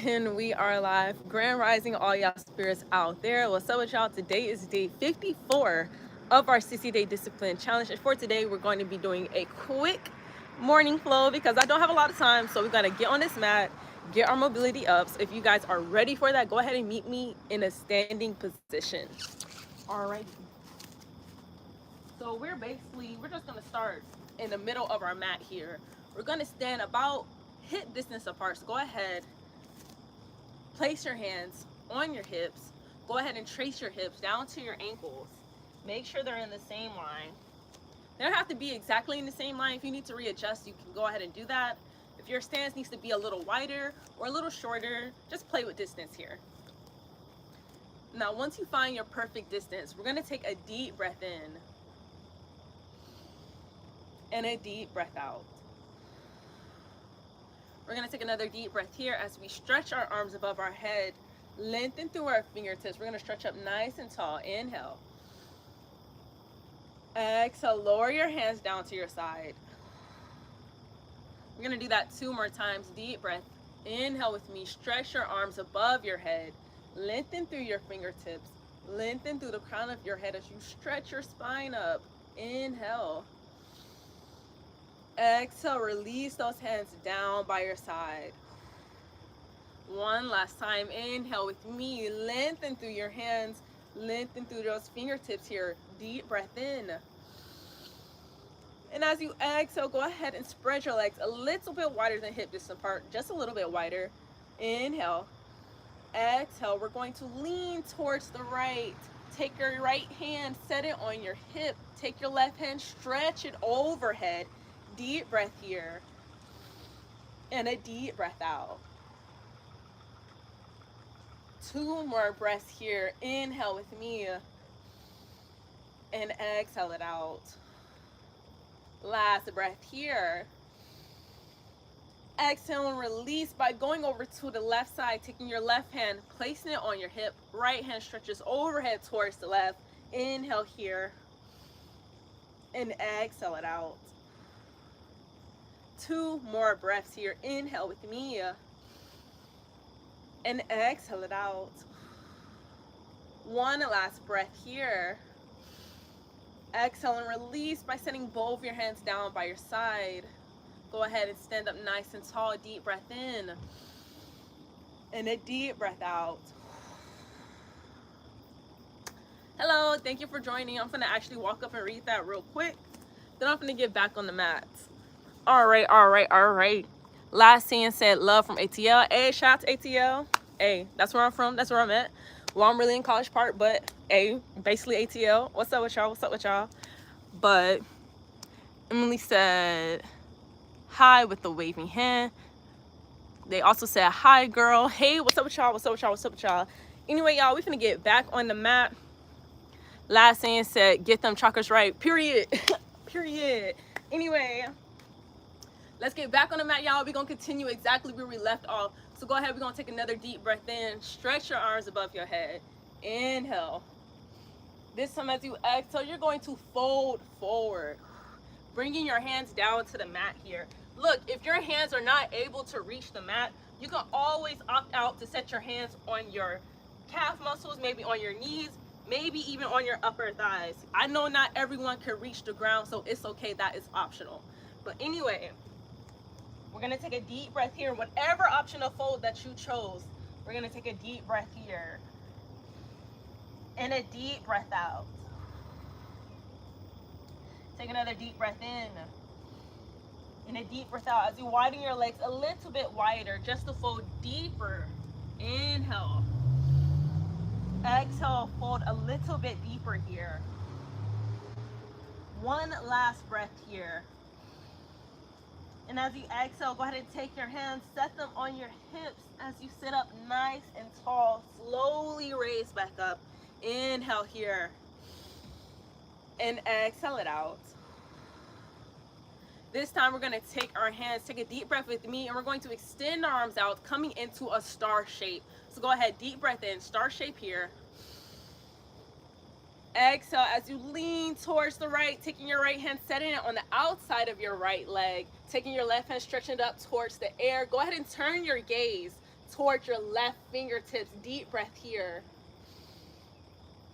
And we are live. Grand Rising, all y'all spirits out there. What's up with y'all? Today is day 54 of our 60-day discipline challenge. And for today, we're going to be doing a quick morning flow because I don't have a lot of time. So we got to get on this mat, get our mobility up. So if you guys are ready for that, go ahead and meet me in a standing position. Alrighty. So we're just going to start in the middle of our mat here. We're going to stand about hip distance apart. So go ahead. Place your hands on your hips. Go ahead and trace your hips down to your ankles. Make sure they're in the same line. They don't have to be exactly in the same line. If you need to readjust, you can go ahead and do that. If your stance needs to be a little wider or a little shorter, just play with distance here. Now, once you find your perfect distance, we're going to take a deep breath in and a deep breath out. We're going to take another deep breath here as we stretch our arms above our head, lengthen through our fingertips. We're going to stretch up nice and tall. Inhale. Exhale, lower your hands down to your side. We're going to do that 2 more times. Deep breath. Inhale with me. Stretch your arms above your head. Lengthen through your fingertips. Lengthen through the crown of your head as you stretch your spine up. Inhale. Exhale, release those hands down by your side. One last time. Inhale with me. Lengthen through your hands. Lengthen through those fingertips here. Deep breath in. And as you exhale, go ahead and spread your legs a little bit wider than hip distance apart. Just a little bit wider. Inhale. Exhale. We're going to lean towards the right. Take your right hand, set it on your hip. Take your left hand, stretch it overhead. Deep breath here. And a deep breath out. 2 more breaths here. Inhale with me. And exhale it out. Last breath here. Exhale and release by going over to the left side, taking your left hand, placing it on your hip. Right hand stretches overhead towards the left. Inhale here. And exhale it out. 2 more breaths here. Inhale with me. And exhale it out. 1 last breath here. Exhale and release by setting both your hands down by your side. Go ahead and stand up nice and tall. Deep breath in. And a deep breath out. Hello, thank you for joining. I'm gonna actually walk up and read that real quick. Then I'm gonna get back on the mat. All right. Last scene said love from ATL. Hey, shout out to ATL. Hey, that's where I'm from. That's where I'm at. Well, I'm really in College Park, but hey, basically ATL. What's up with y'all? But Emily said hi with the waving hand. They also said hi, girl. Hey, what's up with y'all? Anyway, y'all, we finna get back on the mat. Last scene said get them chakras right. Period. Period. Anyway. Let's get back on the mat, y'all. We're going to continue exactly where we left off. So go ahead. We're going to take another deep breath in. Stretch your arms above your head. Inhale. This time as you exhale, you're going to fold forward. Bringing your hands down to the mat here. Look, if your hands are not able to reach the mat, you can always opt out to set your hands on your calf muscles, maybe on your knees, maybe even on your upper thighs. I know not everyone can reach the ground, so it's okay. That is optional. But anyway, we're going to take a deep breath here. Whatever option of fold that you chose, we're going to take a deep breath here. And a deep breath out. Take another deep breath in. And a deep breath out. As you widen your legs a little bit wider, just to fold deeper. Inhale. Exhale, fold a little bit deeper here. 1 last breath here. And as you exhale, go ahead and take your hands, set them on your hips as you sit up nice and tall. Slowly raise back up. Inhale here. And exhale it out. This time we're going to take our hands, take a deep breath with me, and we're going to extend our arms out, coming into a star shape. So go ahead, deep breath in, star shape here. Exhale as you lean towards the right, taking your right hand, setting it on the outside of your right leg, taking your left hand, stretching it up towards the air. Go ahead and turn your gaze towards your left fingertips. Deep breath here.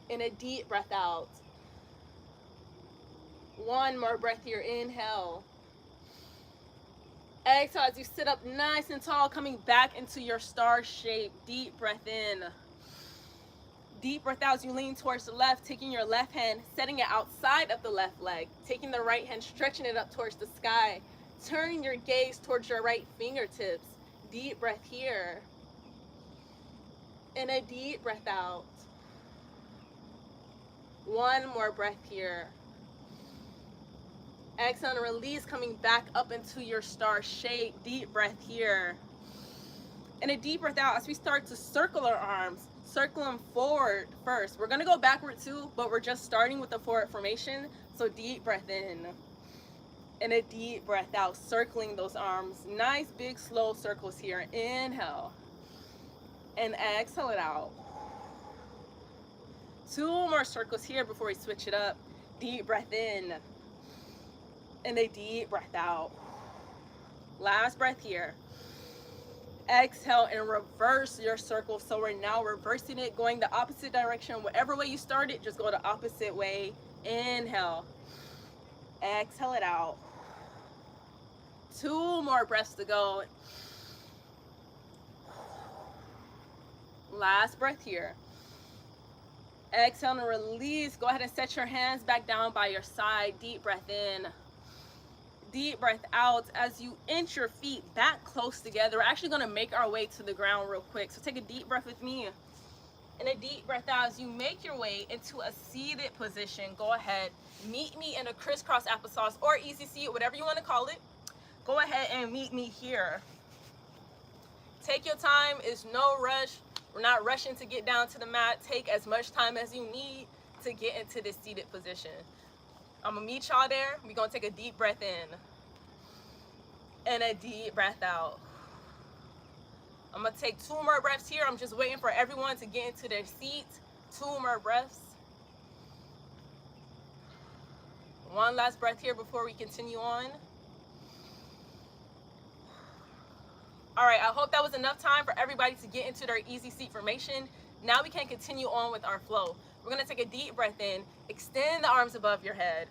And a deep breath out. One more breath here. Inhale. Exhale as you sit up nice and tall, coming back into your star shape. Deep breath in. Deep breath out as you lean towards the left, taking your left hand, setting it outside of the left leg, taking the right hand, stretching it up towards the sky, turning your gaze towards your right fingertips. Deep breath here. And a deep breath out. One more breath here. Exhale and release, coming back up into your star shape. Deep breath here. And a deep breath out as we start to circle our arms. Circle them forward first. We're going to go backward too, but we're just starting with the forward formation. So deep breath in. And a deep breath out, circling those arms. Nice big slow circles here. Inhale. And exhale it out. Two more circles here before we switch it up. Deep breath in. And a deep breath out. Last breath here. Exhale and reverse your circle. So we're now reversing it, going the opposite direction. Whatever way you started, just go the opposite way. Inhale. Exhale it out. Two more breaths to go. Last breath here. Exhale and release. Go ahead and set your hands back down by your side. Deep breath in. Deep breath out as you inch your feet back close together. We're actually going to make our way to the ground real quick. So take a deep breath with me. And a deep breath out as you make your way into a seated position. Go ahead. Meet me in a crisscross applesauce or easy seat, whatever you want to call it. Go ahead and meet me here. Take your time. It's no rush. We're not rushing to get down to the mat. Take as much time as you need to get into this seated position. I'm going to meet y'all there. We're going to take a deep breath in. And a deep breath out. I'm going to take two more breaths here. I'm just waiting for everyone to get into their seat. Two more breaths. One last breath here before we continue on. All right, I hope that was enough time for everybody to get into their easy seat formation. Now we can continue on with our flow. We're going to take a deep breath in. Extend the arms above your head.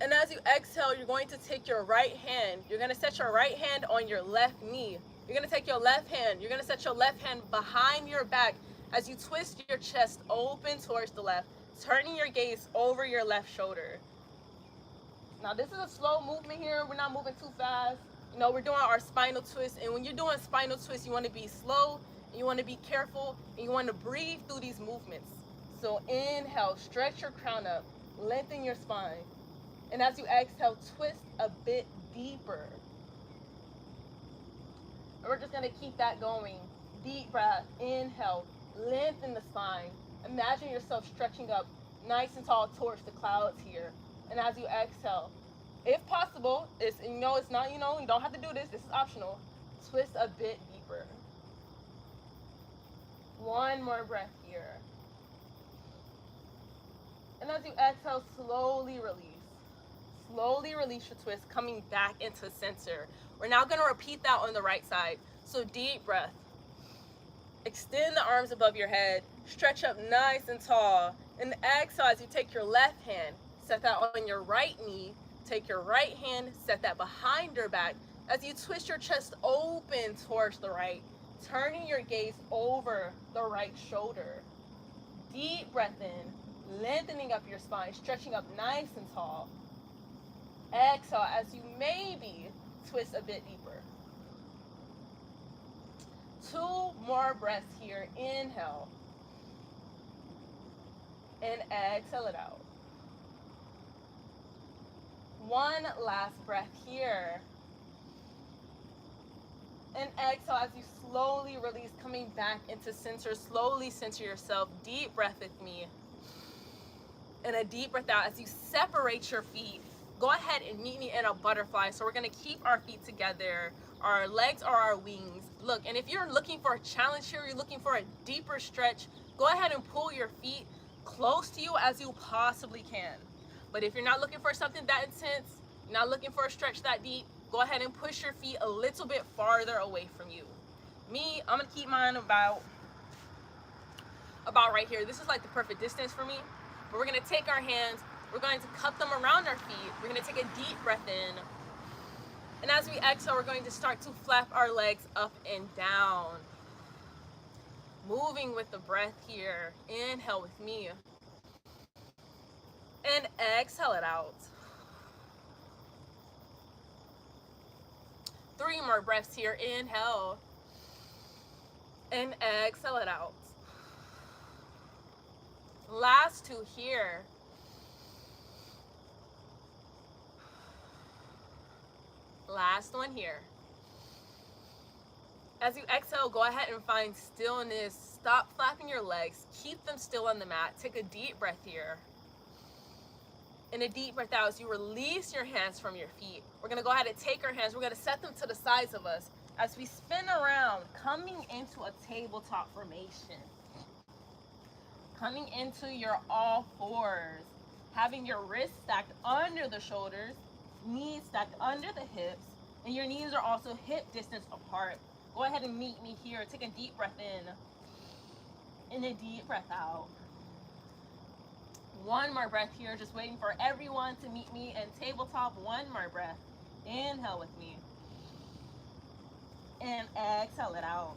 And as you exhale, you're going to take your right hand. You're going to set your right hand on your left knee. You're going to take your left hand. You're going to set your left hand behind your back as you twist your chest open towards the left, turning your gaze over your left shoulder. Now, this is a slow movement here. We're not moving too fast. You know, we're doing our spinal twist. And when you're doing spinal twist, you want to be slow, and you want to be careful, and you want to breathe through these movements. So inhale, stretch your crown up, lengthen your spine. And as you exhale, twist a bit deeper. And we're just going to keep that going. Deep breath, inhale, lengthen the spine. Imagine yourself stretching up nice and tall towards the clouds here. And as you exhale, if possible, it's not, you don't have to do this. This is optional. Twist a bit deeper. One more breath here. And as you exhale, slowly release. Slowly release your twist, coming back into center. We're now going to repeat that on the right side. So deep breath. Extend the arms above your head. Stretch up nice and tall. And exhale as you take your left hand. Set that on your right knee. Take your right hand. Set that behind your back. As you twist your chest open towards the right. Turning your gaze over the right shoulder. Deep breath in. Lengthening up your spine. Stretching up nice and tall. Exhale as you maybe twist a bit deeper. Two more breaths here. Inhale. And exhale it out. One last breath here. And exhale as you slowly release, coming back into center. Slowly center yourself. Deep breath with me. And a deep breath out as you separate your feet. Go ahead and meet me in a butterfly. So we're going to keep our feet together. Our legs are our wings. Look, and if you're looking for a challenge here, you're looking for a deeper stretch, go ahead and pull your feet close to you as you possibly can. But if you're not looking for something that intense, you're not looking for a stretch that deep, go ahead and push your feet a little bit farther away from you. Me, I'm gonna keep mine about right here. This is like the perfect distance for me. But we're gonna take our hands, we're going to cup them around our feet. We're gonna take a deep breath in. And as we exhale, we're going to start to flap our legs up and down. Moving with the breath here. Inhale with me. And exhale it out. 3 more breaths here. Inhale. And exhale it out. Last 2 here. Last one here. As you exhale, go ahead and find stillness. Stop flapping your legs. Keep them still on the mat. Take a deep breath here. And a deep breath out as you release your hands from your feet. We're going to go ahead and take our hands. We're going to set them to the sides of us as we spin around, coming into a tabletop formation. Coming into your all fours. Having your wrists stacked under the shoulders, knees stacked under the hips, and your knees are also hip distance apart. Go ahead and meet me here. Take a deep breath in and a deep breath out. 1 more breath here, just waiting for everyone to meet me in tabletop. 1 more breath. Inhale with me. And exhale it out.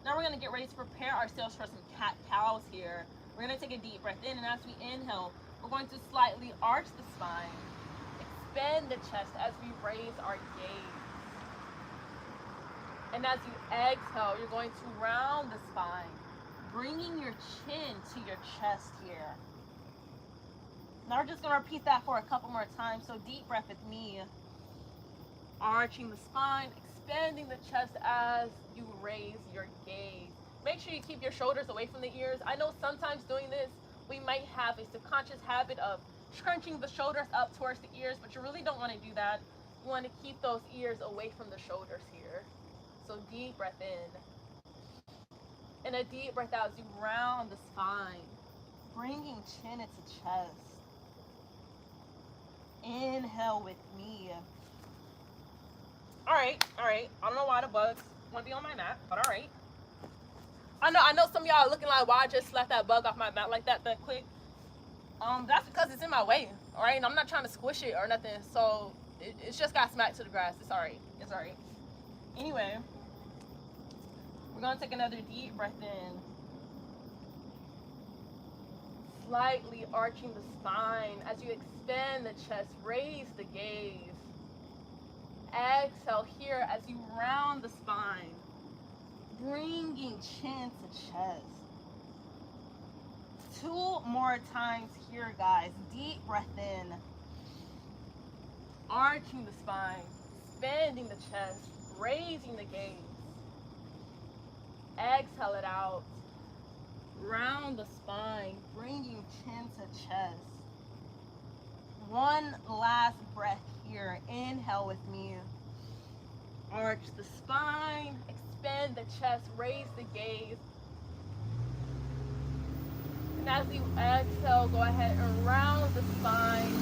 Now we're going to get ready to prepare ourselves for some cat-cows here. We're going to take a deep breath in, and as we inhale, we're going to slightly arch the spine. Expand the chest as we raise our gaze. And as you exhale, you're going to round the spine, bringing your chin to your chest here. Now we're just going to repeat that for a couple more times. So deep breath with me. Arching the spine, expanding the chest as you raise your gaze. Make sure you keep your shoulders away from the ears. I know sometimes doing this, we might have a subconscious habit of scrunching the shoulders up towards the ears, but you really don't want to do that. You want to keep those ears away from the shoulders here. So deep breath in. And a deep breath out as you round the spine, bringing chin into chest. Inhale with me. All right. I don't know why the bugs want to be on my mat, but all right. I know some of y'all are looking like, why I just slapped that bug off my mat like that quick. That's because it's in my way, all right? And I'm not trying to squish it or nothing, so it's just got smacked to the grass. It's all right. Anyway, we're going to take another deep breath in. Slightly arching the spine as you expand the chest, raise the gaze. Exhale here as you round the spine, bringing chin to chest. 2 more times here, guys. Deep breath in, arching the spine, expanding the chest, raising the gaze. Exhale it out. Round the spine, bringing chin to chest. 1 last breath here. Inhale with me. Arch the spine, expand the chest, raise the gaze. And as you exhale, go ahead and round the spine,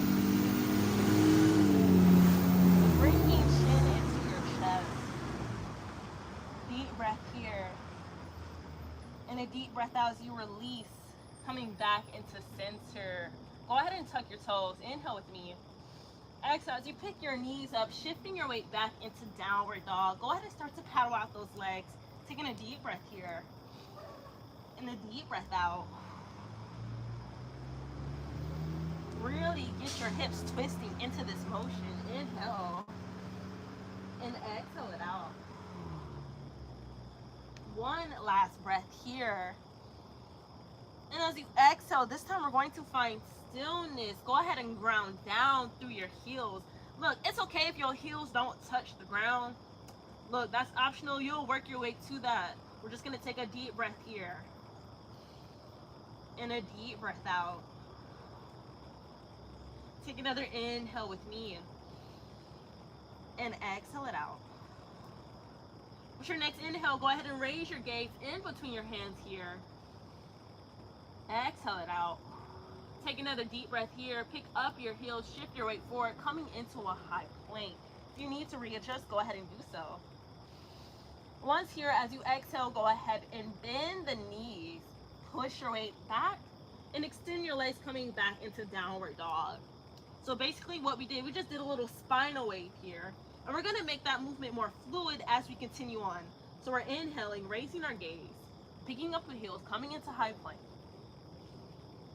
bringing chin into your chest. Deep breath here. And a deep breath out as you release, coming back into center. Go ahead and tuck your toes. Inhale with me. Exhale as you pick your knees up, shifting your weight back into downward dog. Go ahead and start to paddle out those legs. Taking a deep breath here. And a deep breath out. Really get your hips twisting into this motion. Inhale. And exhale it out. 1 last breath here. And as you exhale, this time we're going to find stillness. Go ahead and ground down through your heels. Look, it's okay if your heels don't touch the ground. Look, that's optional. You'll work your way to that. We're just going to take a deep breath here. And a deep breath out. Take another inhale with me. And exhale it out. With your next inhale, go ahead and raise your gaze in between your hands here. Exhale it out. Take another deep breath here. Pick up your heels, shift your weight forward, coming into a high plank. If you need to readjust, go ahead and do so. Once here, as you exhale, go ahead and bend the knees. Push your weight back and extend your legs coming back into downward dog. So basically what we just did a little spinal wave here. And we're going to make that movement more fluid as we continue on. So we're inhaling, raising our gaze, picking up the heels, coming into high plank.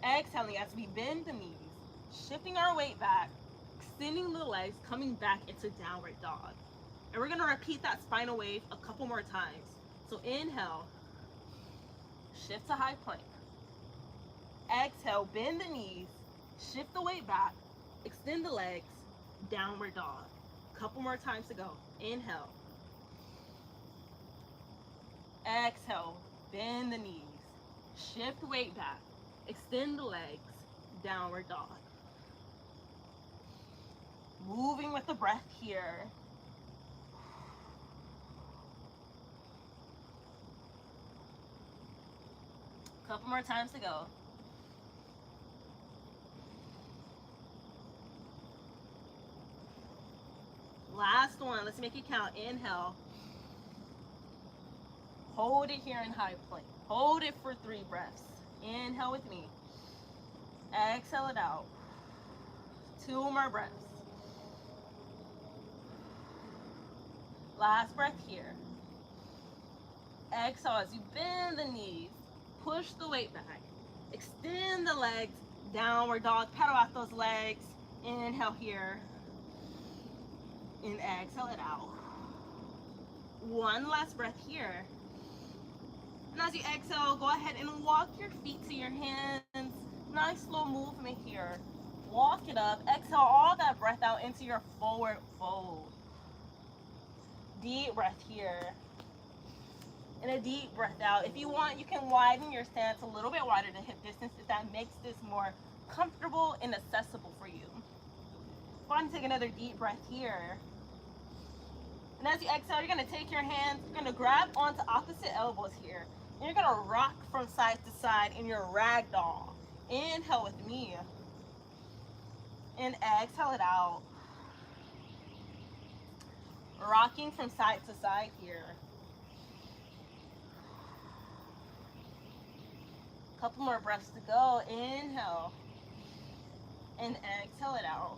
Exhaling as we bend the knees, shifting our weight back, extending the legs, coming back into downward dog. And we're going to repeat that spinal wave a couple more times. So inhale, shift to high plank. Exhale, bend the knees, shift the weight back, extend the legs, downward dog. Couple more times to go. Inhale. Exhale, bend the knees, shift weight back, extend the legs, downward dog. Moving with the breath here. Couple more times to go. Last one, let's make it count. Inhale. Hold it here in high plank. Hold it for 3 breaths. Inhale with me. Exhale it out. 2 more breaths. Last breath here. Exhale as you bend the knees. Push the weight back. Extend the legs. Downward dog. Pedal out those legs. Inhale here. And exhale it out. One last breath here. And as you exhale, go ahead and walk your feet to your hands. Nice slow movement here. Walk it up. Exhale all that breath out into your forward fold. Deep breath here. And a deep breath out. If you want, you can widen your stance a little bit wider than hip distance if that makes this more comfortable and accessible for you. Go ahead and take another deep breath here. And as you exhale, you're going to take your hands, you're going to grab onto opposite elbows here. And you're going to rock from side to side in your ragdoll. Inhale with me. And exhale it out. Rocking from side to side here. Couple more breaths to go. Inhale. And exhale it out.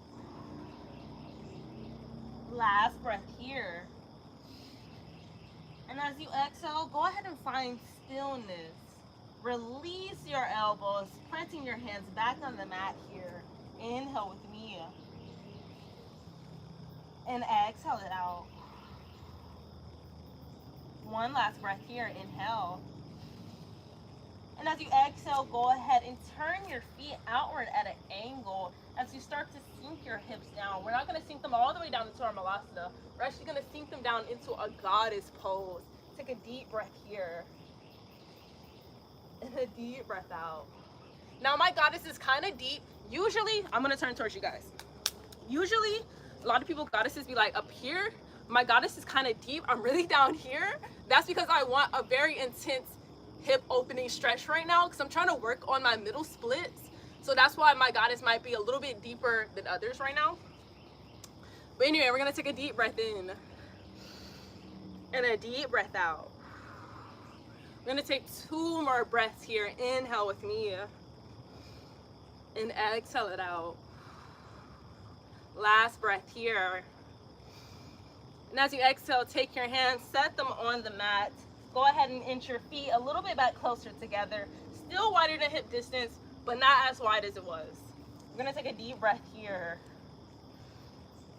Last breath here. And as you exhale, go ahead and find stillness. Release your elbows, planting your hands back on the mat here. Inhale with me. And exhale it out. One last breath here. Inhale. And as you exhale, go ahead and turn your feet outward at an angle as you start to sink your hips down. We're not going to sink them all the way down into our malasana. We're actually going to sink them down into a goddess pose. Take a deep breath here. And a deep breath out. Now my goddess is kind of deep. Usually, I'm going to turn towards you guys. Usually, a lot of people goddesses be like up here. My goddess is kind of deep. I'm really down here. That's because I want a very intense hip opening stretch right now because I'm trying to work on my middle splits. So that's why my goddess might be a little bit deeper than others right now. But anyway, we're going to take a deep breath in and a deep breath out. We're going to take 2 more breaths here. Inhale with me and exhale it out. Last breath here. And as you exhale, take your hands, set them on the mat. Go ahead and inch your feet a little bit back closer together. Still wider than hip distance, but not as wide as it was. We're going to take a deep breath here.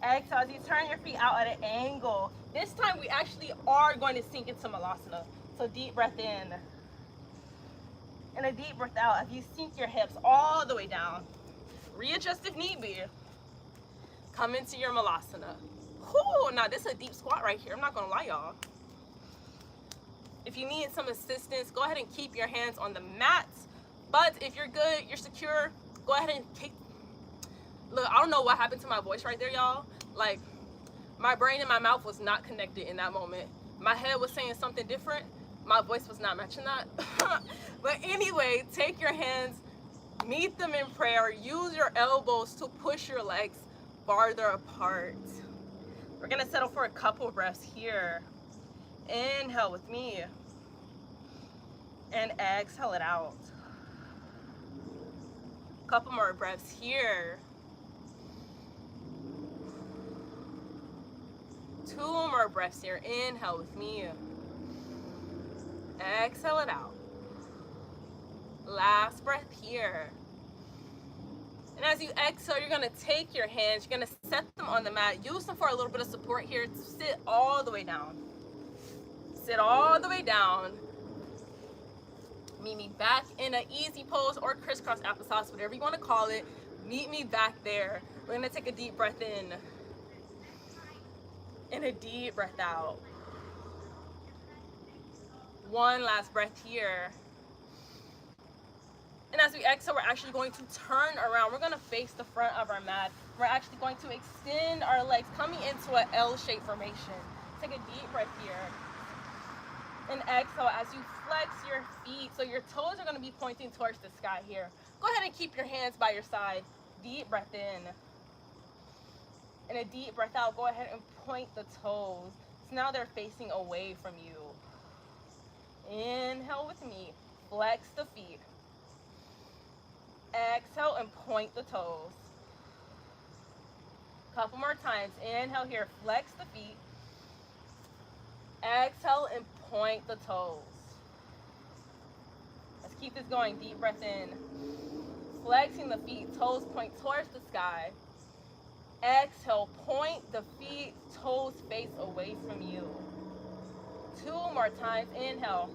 Exhale as you turn your feet out at an angle. This time we actually are going to sink into malasana. So deep breath in. And a deep breath out as you sink your hips all the way down. Readjust if need be. Come into your malasana. Whew, now this is a deep squat right here. I'm not going to lie, y'all. If you need some assistance, go ahead and keep your hands on the mat. But if you're good, you're secure, go ahead and kick. Look, I don't know what happened to my voice right there, y'all. Like, my brain and my mouth was not connected in that moment. My head was saying something different. My voice was not matching that. But anyway, take your hands, meet them in prayer. Use your elbows to push your legs farther apart. We're going to settle for a couple breaths here. Inhale with me. And exhale it out. Couple more breaths here. 2 more breaths here. Inhale with me. Exhale it out. Last breath here. And as you exhale, you're going to take your hands, you're going to set them on the mat. Use them for a little bit of support here. Sit all the way down. Sit all the way down. Meet me back in an easy pose or crisscross applesauce, whatever you want to call it. Meet me back there. We're going to take a deep breath in. And a deep breath out. One last breath here. And as we exhale, we're actually going to turn around. We're going to face the front of our mat. We're actually going to extend our legs, coming into an L-shaped formation. Take a deep breath here. And exhale as you flex your feet. So your toes are going to be pointing towards the sky here. Go ahead and keep your hands by your side. Deep breath in. And a deep breath out. Go ahead and point the toes. So now they're facing away from you. Inhale with me. Flex the feet. Exhale and point the toes. Couple more times. Inhale here. Flex the feet. Exhale and point the toes. Let's keep this going. Deep breath in. Flexing the feet. Toes point towards the sky. Exhale. Point the feet. Toes face away from you. 2 more times. Inhale.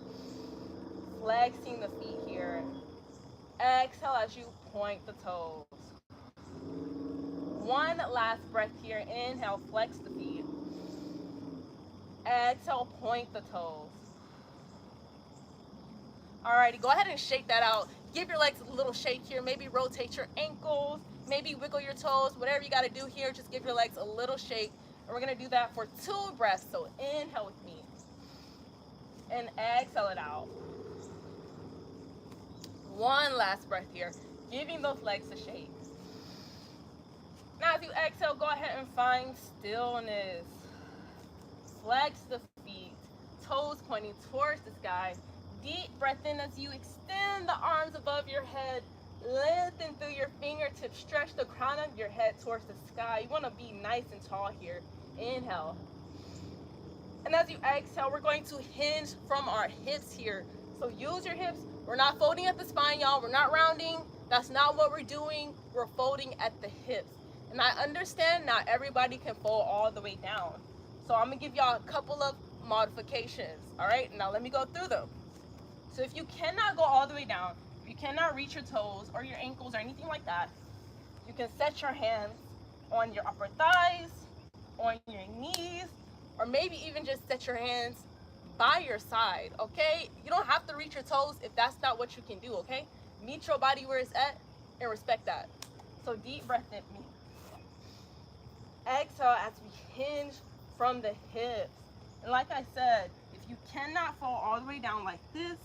Flexing the feet here. Exhale as you point the toes. One last breath here. Inhale, flex the feet. Exhale, point the toes. Alrighty, go ahead and shake that out. Give your legs a little shake here. Maybe rotate your ankles. Maybe wiggle your toes. Whatever you got to do here, just give your legs a little shake. And we're going to do that for 2 breaths. So inhale with me. And exhale it out. One last breath here, giving those legs a shake. Now as you exhale, go ahead and find stillness. Flex the feet, toes pointing towards the sky. Deep breath in as you extend the arms above your head. Lengthen through your fingertips. Stretch the crown of your head towards the sky. You want to be nice and tall here. Inhale. And as you exhale, we're going to hinge from our hips here. So use your hips. We're not folding at the spine, y'all. We're not rounding. That's not what we're doing. We're folding at the hips. And I understand not everybody can fold all the way down. So I'm going to give y'all a couple of modifications. All right, now let me go through them. So if you cannot go all the way down, if you cannot reach your toes or your ankles or anything like that, you can set your hands on your upper thighs, on your knees, or maybe even just set your hands by your side, okay? You don't have to reach your toes if that's not what you can do, okay? Meet your body where it's at and respect that. So deep breath in me. Exhale as we hinge from the hips. And like I said, if you cannot fall all the way down like this,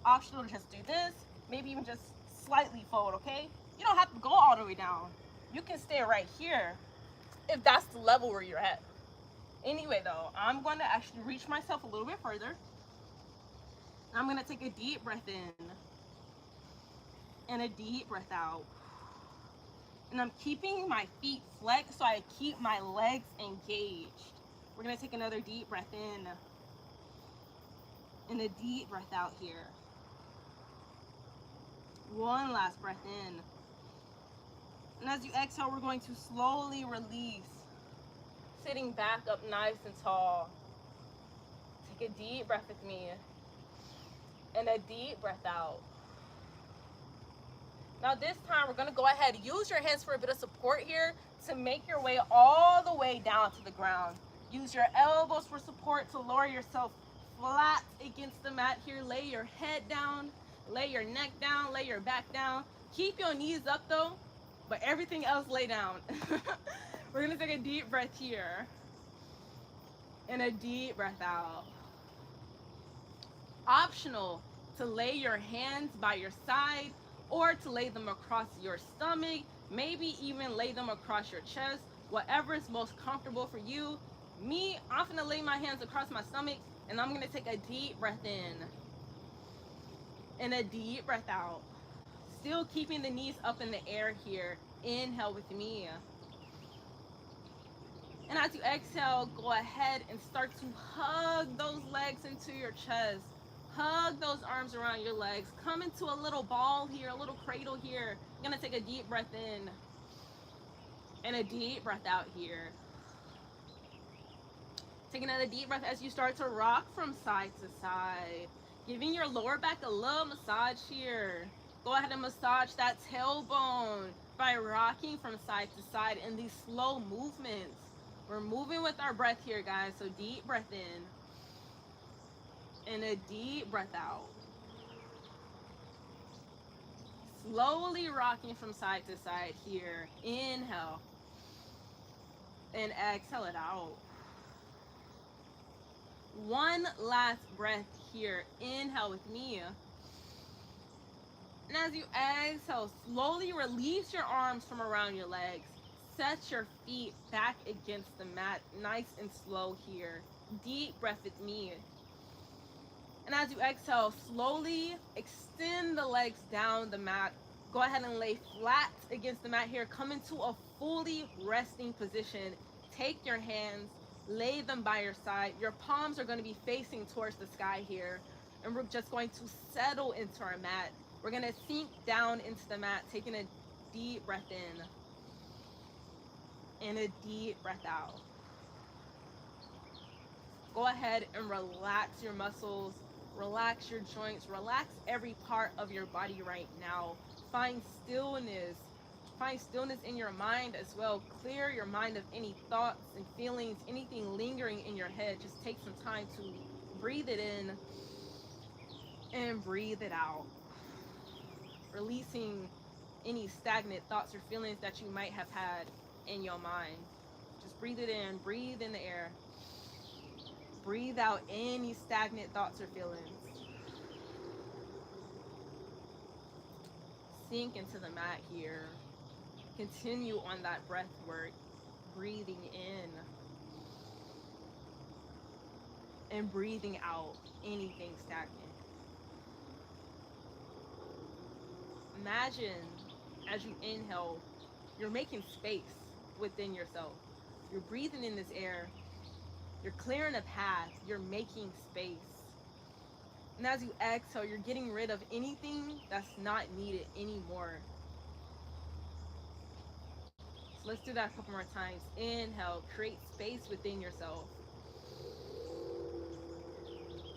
optional to just do this, maybe even just slightly fold, okay? You don't have to go all the way down. You can stay right here if that's the level where you're at. Anyway, though, I'm going to actually reach myself a little bit further. I'm going to take a deep breath in and a deep breath out. And I'm keeping my feet flexed so I keep my legs engaged. We're going to take another deep breath in and a deep breath out here. One last breath in. And as you exhale, we're going to slowly release. Sitting back up nice and tall. Take a deep breath with me. And a deep breath out. Now this time we're going to go ahead. Use your hands for a bit of support here to make your way all the way down to the ground. Use your elbows for support to lower yourself flat against the mat here. Lay your head down. Lay your neck down. Lay your back down. Keep your knees up though, but everything else lay down. We're going to take a deep breath here. And a deep breath out. Optional to lay your hands by your side or to lay them across your stomach, maybe even lay them across your chest, whatever is most comfortable for you. Me, I'm gonna lay my hands across my stomach. And I'm gonna take a deep breath in and a deep breath out. Still keeping the knees up in the air here. Inhale with me. And as you exhale, go ahead and start to hug those legs into your chest. Hug those arms around your legs. Come into a little ball here, a little cradle here. You're gonna take a deep breath in and a deep breath out here. Take another deep breath as you start to rock from side to side. Giving your lower back a little massage here. Go ahead and massage that tailbone by rocking from side to side in these slow movements. We're moving with our breath here, guys. So deep breath in and a deep breath out. Slowly rocking from side to side here. Inhale and exhale it out. One last breath here. Inhale with me. And as you exhale, slowly release your arms from around your legs. Set your feet back against the mat, nice and slow here. Deep breath with me. And as you exhale, slowly extend the legs down the mat. Go ahead and lay flat against the mat here. Come into a fully resting position. Take your hands, lay them by your side. Your palms are going to be facing towards the sky here. And we're just going to settle into our mat. We're going to sink down into the mat, taking a deep breath in and a deep breath out. Go ahead and relax your muscles, relax your joints, relax every part of your body right now. Find stillness. Find stillness in your mind as well. Clear your mind of any thoughts and feelings, anything lingering in your head. Just take some time to breathe it in and breathe it out. Releasing any stagnant thoughts or feelings that you might have had in your mind. Just breathe it in, breathe in the air. Breathe out any stagnant thoughts or feelings. Sink into the mat here. Continue on that breath work, breathing in and breathing out anything stagnant. Imagine as you inhale, you're making space within yourself. You're breathing in this air. You're clearing a path. You're making space. And as you exhale, you're getting rid of anything that's not needed anymore. So let's do that a couple more times. Inhale, create space within yourself.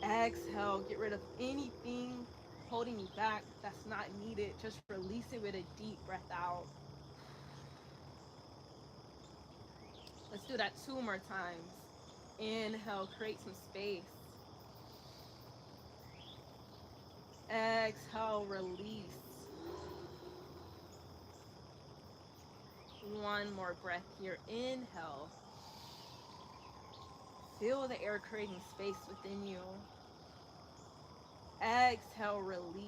Exhale, get rid of anything holding you back that's not needed. Just release it with a deep breath out. Let's do that 2 more times. Inhale, create some space. Exhale, release. 1 more breath here. Inhale. Feel the air creating space within you. Exhale, release.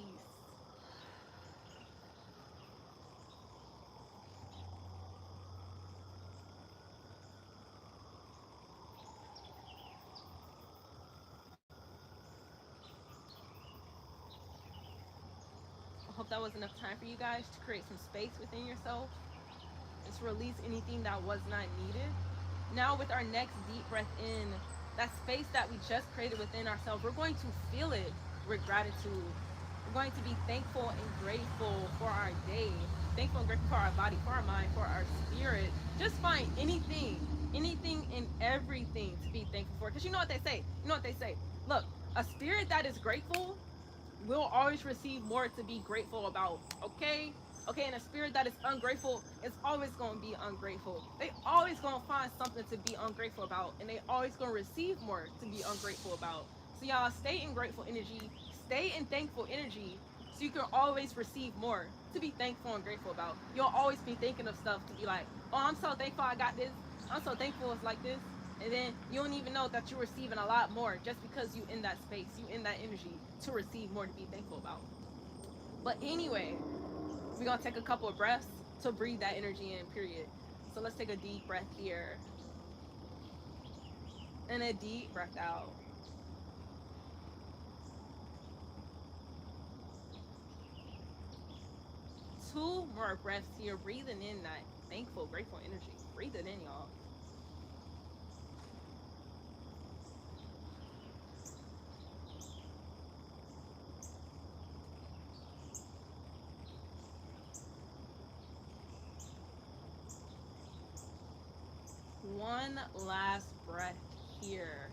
I hope that was enough time for you guys to create some space within yourself. Just release anything that was not needed. Now with our next deep breath in, that space that we just created within ourselves, we're going to fill it with gratitude. We're going to be thankful and grateful for our day. Thankful and grateful for our body, for our mind, for our spirit. Just find anything and everything to be thankful for. Because you know what they say? Look, a spirit that is grateful will always receive more to be grateful about. Okay, and a spirit that is ungrateful is always going to be ungrateful. They always going to find something to be ungrateful about, and they always going to receive more to be ungrateful about. So y'all stay in grateful energy, stay in thankful energy, so you can always receive more to be thankful and grateful about. You'll always be thinking of stuff to be like, oh, I'm so thankful I got this, I'm so thankful it's like this. And then you don't even know that you're receiving a lot more just because you in that space, you in that energy to receive more to be thankful about. But anyway, we're gonna take a couple of breaths to breathe that energy in, period. So let's take a deep breath here and a deep breath out. 2 more breaths here, breathing in that thankful, grateful energy. Breathe it in, y'all. One last breath here.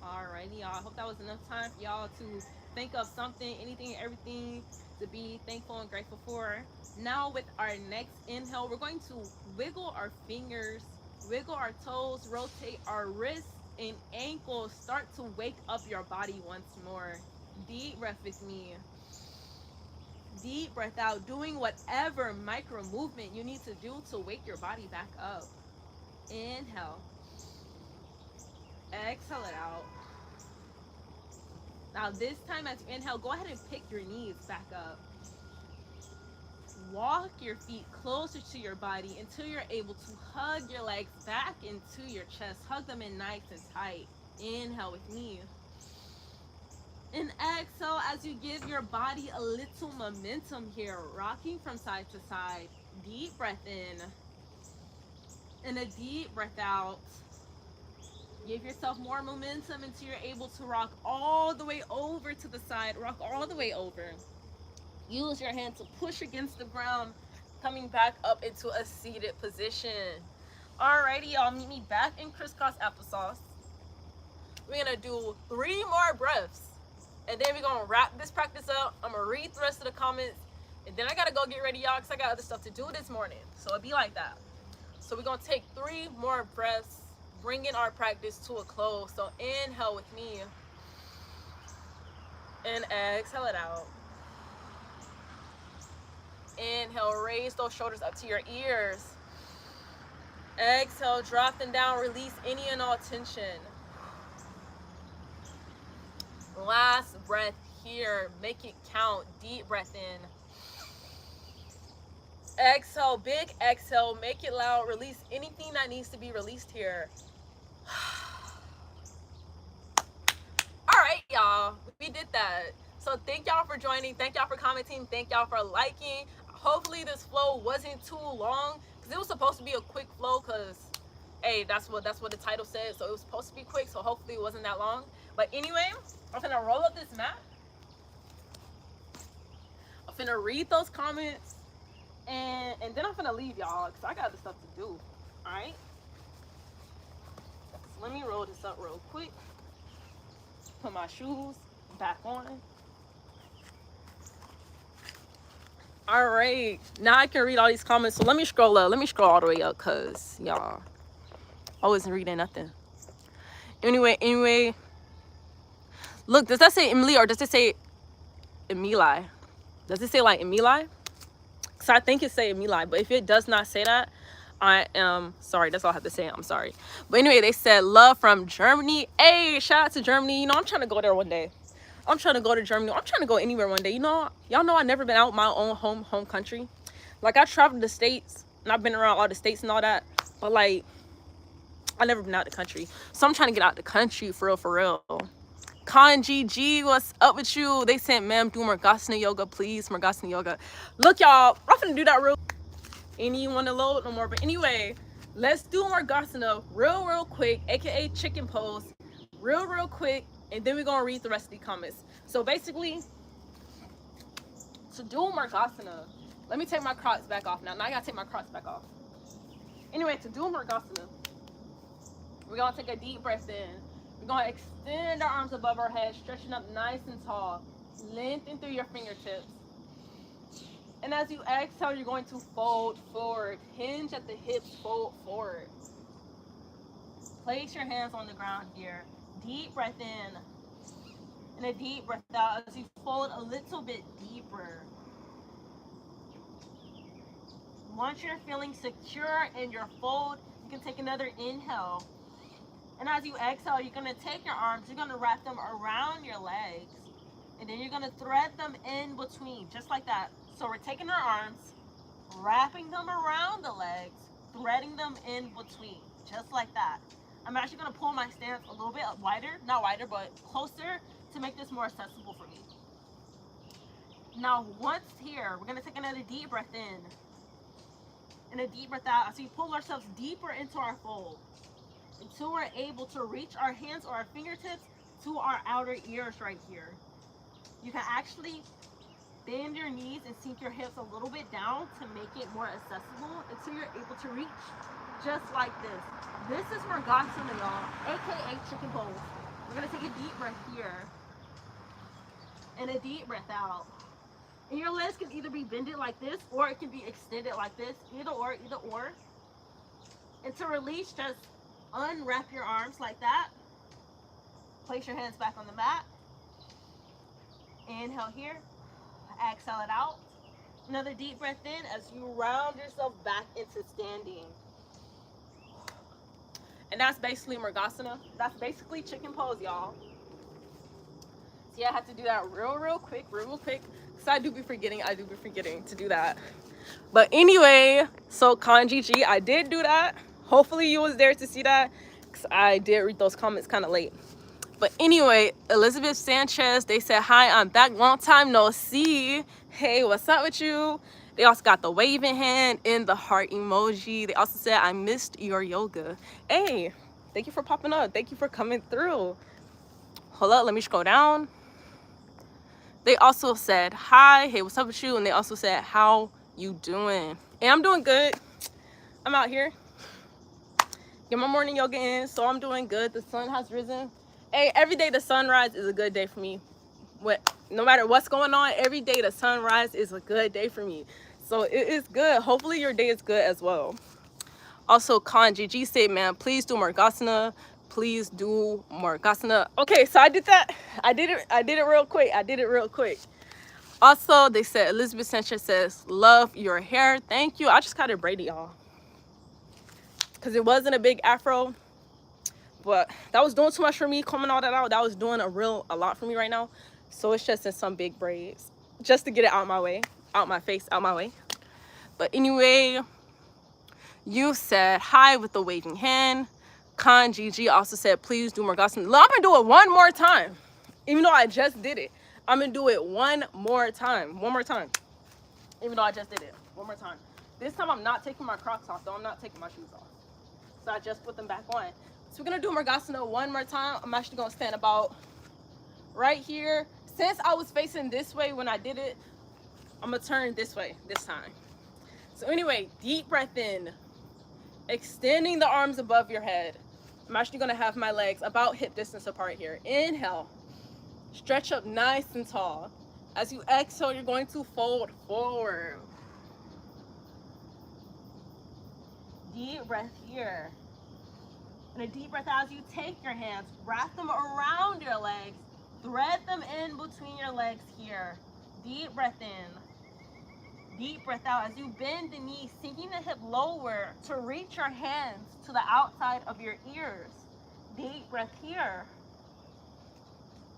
Alrighty, y'all. I hope that was enough time for y'all to think of something, anything, everything to be thankful and grateful for. Now, with our next inhale, we're going to wiggle our fingers, wiggle our toes, rotate our wrists and ankles. Start to wake up your body once more. Deep breath with me. Deep breath out, doing whatever micro movement you need to do to wake your body back up. Inhale. Exhale it out. Now this time as you inhale, go ahead and pick your knees back up. Walk your feet closer to your body until you're able to hug your legs back into your chest. Hug them in nice and tight. Inhale with me. And exhale as you give your body a little momentum here, rocking from side to side. Deep breath in. And a deep breath out. Give yourself more momentum until you're able to rock all the way over to the side. Rock all the way over. Use your hand to push against the ground, coming back up into a seated position. Alrighty, y'all, meet me back in crisscross applesauce. We're gonna do 3 more breaths, and then we're gonna wrap this practice up. I'm gonna read the rest of the comments, and then I gotta go get ready, y'all, because I got other stuff to do this morning. So it'll be like that. So we're gonna take 3 more breaths, bringing our practice to a close. So inhale with me, and exhale it out. Inhale, raise those shoulders up to your ears. Exhale, drop them down, release any and all tension. Last breath here, make it count. Deep breath in. Exhale, big exhale, make it loud, release anything that needs to be released here. All right, y'all, we did that. So thank y'all for joining, thank y'all for commenting, thank y'all for liking. Hopefully this flow wasn't too long, because it was supposed to be a quick flow, because hey, that's what the title said. So it was supposed to be quick, so hopefully it wasn't that long. But anyway, I'm gonna roll up this mat. I'm gonna read those comments, and then I'm gonna leave y'all, because I got other stuff to do. All right, so let me roll this up real quick. Put my shoes back on. All right, now I can read all these comments. So let me scroll up. Let me scroll all the way up, because y'all, I wasn't reading nothing. Anyway, look, does that say Emily or does it say Emili? Does it say like Emili? Because I think it say Emili, but if it does not say that, I am sorry. That's all I have to say. I'm sorry. But anyway, they said love from Germany. Hey, shout out to Germany. You know, I'm trying to go there one day. I'm trying to go to Germany. I'm trying to go anywhere one day. You know, y'all know I've never been out my own home country. Like, I traveled the States, and I've been around all the states and all that. But, like, I've never been out the country. So I'm trying to get out the country for real. Con GG, what's up with you? They sent, ma'am, do Murgasana yoga, please. Murgasana yoga. Look, y'all, I'm finna do that real. Anyone to load no more. But anyway, let's do Murgasana real quick, aka chicken pose, real quick, and then we're gonna read the rest of the comments. So basically, to do Murgasana, let me take my Crocs back off now. Now I gotta take my Crocs back off. Anyway, to do Murgasana, we're gonna take a deep breath in. We're gonna extend our arms above our head, stretching up nice and tall, lengthen through your fingertips. And as you exhale, you're going to fold forward. Hinge at the hips, fold forward. Place your hands on the ground here. Deep breath in. And a deep breath out as you fold a little bit deeper. Once you're feeling secure in your fold, you can take another inhale. And as you exhale, you're going to take your arms, you're going to wrap them around your legs. And then you're going to thread them in between, just like that. So we're taking our arms, wrapping them around the legs, threading them in between, just like that. I'm actually going to pull my stance a little bit wider, not wider, but closer to make this more accessible for me. Now, once here, we're going to take another deep breath in and a deep breath out as we pull ourselves deeper into our fold until we're able to reach our hands or our fingertips to our outer ears right here. You can actually bend your knees and sink your hips a little bit down to make it more accessible until you're able to reach just like this. This is Murgasana, y'all, aka chicken pose. We're gonna take a deep breath here and a deep breath out. And your legs can either be bended like this or it can be extended like this, either or, either or. And to release, just unwrap your arms like that. Place your hands back on the mat. Inhale here. Exhale it out. Another deep breath in as you round yourself back into standing. And that's basically Murgasana. That's basically chicken pose, y'all. So yeah, I had to do that real quick. Because I do be forgetting to do that. But anyway, so Kanji, I did do that. Hopefully you was there to see that. Because I did read those comments kind of late. But anyway, Elizabeth Sanchez, they said, hi, I'm back. Long time no see. Hey, what's up with you? They also got the waving hand and the heart emoji. They also said, I missed your yoga. Hey, thank you for popping up. Thank you for coming through. Hold up, let me scroll down. They also said, hi, hey, what's up with you? And they also said, how you doing? And I'm doing good. I'm out here. Get my morning yoga in, so I'm doing good. The sun has risen. Hey, every day the sunrise is a good day for me. No matter what's going on, every day the sunrise is a good day for me. So it is good. Hopefully your day is good as well. Also, Kanji G said, man, please do Murgasana. Please do Murgasana. Okay, so I did that. I did it real quick. Also, they said, Elizabeth Sanchez says, love your hair. Thank you. I just got it braided, y'all. Because it wasn't a big afro. But that was doing too much for me, combing all that out. That was doing a lot for me right now. So it's just in some big braids. Just to get it out my way. Out my face, out my way. But anyway, you said hi with the waving hand. Khan GG also said, please do Murgasana. I'm going to do it one more time. Even though I just did it. I'm going to do it one more time. Even though I just did it. One more time. This time I'm not taking my Crocs off, though. I'm not taking my shoes off. So I just put them back on. So we're going to do Murgasana one more time. I'm actually going to stand about right here. Since I was facing this way when I did it, I'm going to turn this way this time. So anyway, deep breath in. Extending the arms above your head. I'm actually going to have my legs about hip distance apart here. Inhale. Stretch up nice and tall. As you exhale, you're going to fold forward. Deep breath here. And a deep breath out as you take your hands, wrap them around your legs, thread them in between your legs here. Deep breath in. Deep breath out as you bend the knees, sinking the hip lower to reach your hands to the outside of your ears. Deep breath here.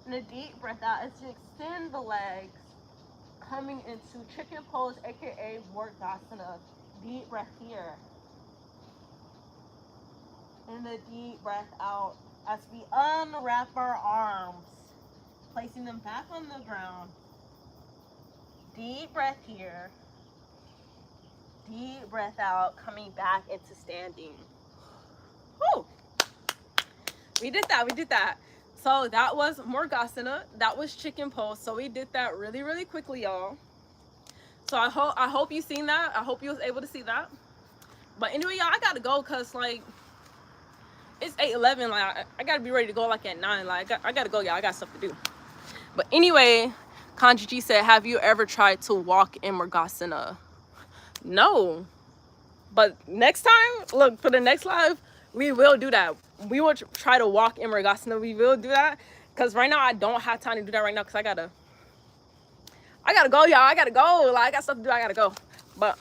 And a deep breath out as you extend the legs, coming into chicken pose, aka Murgasana. Deep breath here. And a deep breath out as we unwrap our arms, placing them back on the ground. Deep breath here. Deep breath out, coming back into standing. Woo! We did that. So that was Murgasana. That was chicken pose. So we did that really quickly, y'all. So I hope you seen that. I hope you was able to see that. But anyway, y'all, I gotta go because like it's 8:11. Like I gotta be ready to go like at 9. Like I gotta go, y'all. I got stuff to do. But anyway, Kanji G said, have you ever tried to walk in Murgasana? No. But next time, look, for the next live, we will do that. We will try to walk in Murgasana. We will do that. Because right now, I don't have time to do that right now. Because I gotta go, y'all. I gotta go. Like, I got stuff to do. I gotta go. But,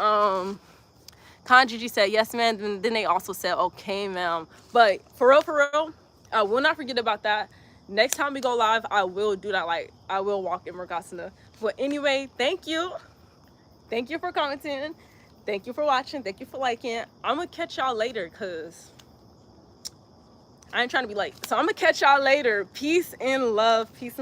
Kanji G said, yes, man. Then they also said, okay, ma'am. But for real, I will not forget about that. Next time we go live, I will do that. Like, I will walk in Murgasana. But anyway, thank you. Thank you for commenting. Thank you for watching. Thank you for liking. I'm going to catch y'all later because I ain't trying to be like, so I'm gonna catch y'all later. Peace and love. Peace and